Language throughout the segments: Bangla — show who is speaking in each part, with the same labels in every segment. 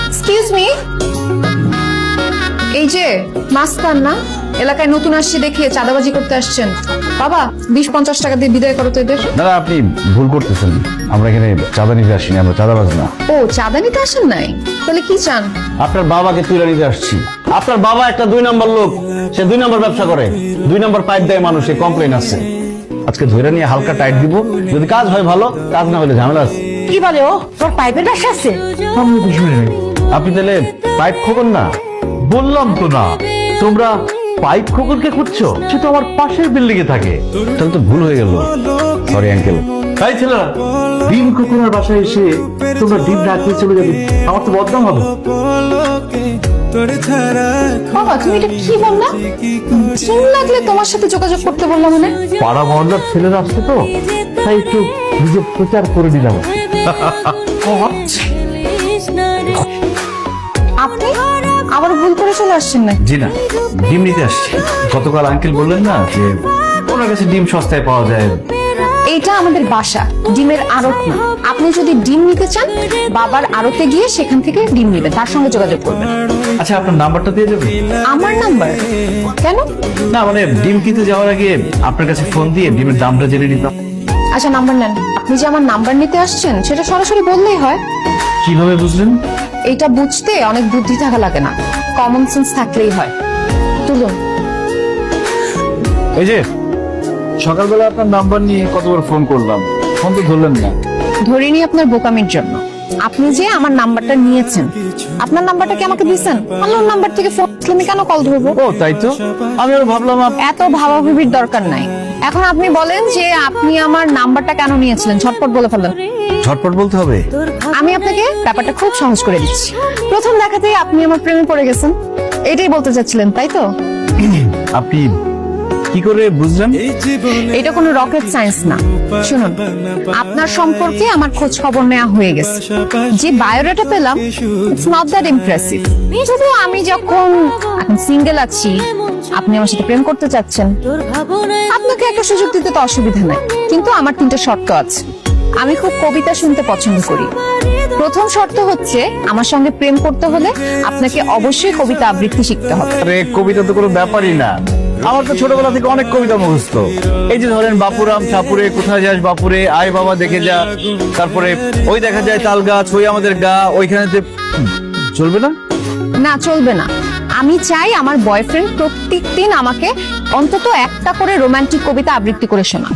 Speaker 1: এক্সকিউজ মি, এই যে মাস্তান না, এলাকায় নতুন আসছে দেখে চাঁদাবাজি করতে আসছেন। বাবা 20-50 টাকা দিয়ে বিদায় করো তো এদের।
Speaker 2: দাদা আপনি ভুল করতেছেন, আমরা এখানে চাঁদা নিতে আসিনি, আমরা চাঁদাবাজ না।
Speaker 1: ও, চাঁদা নিতে আসেন নাই? তাহলে কি চান?
Speaker 2: আপনার বাবাকে তুলে নিতে আসছি। আপনার বাবা একটা 2 নম্বর লোক, সে 2 নম্বর ব্যবসা করে, 2 নম্বর পাইপ দেয় মানুষে, কমপ্লেন আছে। আজকে ধরে নিয়ে হালকা টাইট দিব, যদি কাজ হয় ভালো, কাজ না হলে ঝামেলা আছে।
Speaker 3: কি বলে ও, তোর পাইপের ব্যবসা আছে?
Speaker 2: আপনি তাহলে পাইপ খোকন না?
Speaker 4: বললাম তো না, তোমরা পাইপ খোকনকে খুঁজছো, সে তো আমার পাশের বিল্ডিং এ থাকে।
Speaker 2: তাহলে তো ভুল হয়ে গেল, সরি আঙ্কেল।
Speaker 4: তাই ছেলেরা, ডিম খোকনের বাসায় এসে তোমরা ডিম না খেয়ে চলে যাবে, আমার তো বদনাম হবে।
Speaker 1: বাবা তুমি এটা কি বললা? ডিম লাগলে তোমার সাথে যোগাযোগ করতে বললাম মানে?
Speaker 4: পাড়া মহল্লার ছেলেরা আসছে তো, তাই একটু নিজে প্রচার করে দিলাম।
Speaker 1: আপনি আবার ভুল করে চলে আসছেন না?
Speaker 4: জি না, ডিম নিতে আসছি। গতকাল আঙ্কেল বললেন না যে ওনার কাছে ডিম সস্তায় পাওয়া যায়।
Speaker 1: এইটা আমাদের বাসা, ডিমের আড়ত না। আপনি যদি ডিম নিতে চান, বাবার আড়তে গিয়ে সেখান থেকে ডিম নেবেন, তার সঙ্গে যোগাযোগ করবেন।
Speaker 4: আচ্ছা, আপনার নাম্বারটা দিয়ে যাবেন?
Speaker 1: আমার নাম্বার? কেন?
Speaker 4: না মানে ডিম কিনতে যাওয়ার আগে আপনার কাছে ফোন দিয়ে ডিমের দামটা জেনে নিতাম।
Speaker 1: আচ্ছা নাম্বার নেন। আপনি যে আমার নাম্বার নিতে আসছেন সেটা সরাসরি বললেই হয়।
Speaker 4: কিভাবে বুঝলেন?
Speaker 1: এটা বুঝতে অনেক বুদ্ধি থাকা লাগে না, কমন সেন্স থাকলেই হয়। তুলুন।
Speaker 2: এই যে সকালবেলা আপনার নাম্বার নিয়ে কতবার ফোন করলাম, ফোন তো ধরলেন না।
Speaker 1: ধরিনি আপনার বোকামির জন্য। আপনি যে আমার নাম্বারটা নিয়েছেন, আপনার নাম্বারটা কি আমাকে দিয়েছেন? আমার নাম্বার থেকে ফোন আমি কেন কল ধরবো?
Speaker 2: ও তাই তো, আমি আর ভাবলাম
Speaker 1: এত ভাবাভাবির দরকার নাই। এখন আপনি বলেন যে আপনি আমার নাম্বারটা কেন নিয়েছিলেন, ঝটপট বলে ফেলেন।
Speaker 2: ঝটপট বলতে হবে।
Speaker 1: আমি আপনাকে ব্যাপারটা খুব সহজ করে দিচ্ছি। প্রথম দেখাতেই আপনি আমার প্রেমে পড়ে গেছেন, এটাই বলতে চাচ্ছিলেন তাই তো?
Speaker 2: আপনি কি করে বুঝলেন?
Speaker 1: এটা কোনো রকেট সায়েন্স না। শুনুন, আপনার সম্পর্কে আমার খোঁজ খবর নেওয়া হয়ে গেছে। যে বায়োডাটা পেলাম, ইটস নট দ্যাট ইমপ্রেসিভ। শুধু আমি যখন এখন সিঙ্গেল আছি, আপনি আমার সাথে প্রেম করতে চাচ্ছেন, আপনাকে একটা সুযোগ দিতে তো অসুবিধা নাই, কিন্তু আমার 3টা শর্ত আছে। আমি খুব কবিতা শুনতে পছন্দ করি। প্রথম শর্ত হচ্ছে, আমার সঙ্গে প্রেম করতে হলে আপনাকে অবশ্যই কবিতা আবৃত্তি শিখতে হবে।
Speaker 2: আরে কবিতা তো কোনো ব্যাপারই না, আমার তো ছোটবেলা থেকে অনেক কবিতা মুখস্থ। এই যে ধরেন বাপুরাম ঠাকুরে, কোথায় যাস বাপুরে, আয় বাবা দেখে যা, তারপরে ওই দেখা যায় তাল গাছ, ওই আমাদের গা, ওইখানে চলবে না?
Speaker 1: না, চলবে না। আমি চাই আমার বয়ফ্রেন্ড প্রত্যেকদিন আমাকে অন্তত একটা করে রোমান্টিক কবিতা আবৃত্তি করে শোনা।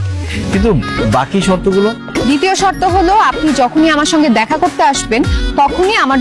Speaker 2: কিন্তু বাকি শর্তগুলো?
Speaker 1: দ্বিতীয় শর্ত হলো, আপনি যখনই আমার সঙ্গে দেখা করতে আসবেন, তখনই আমার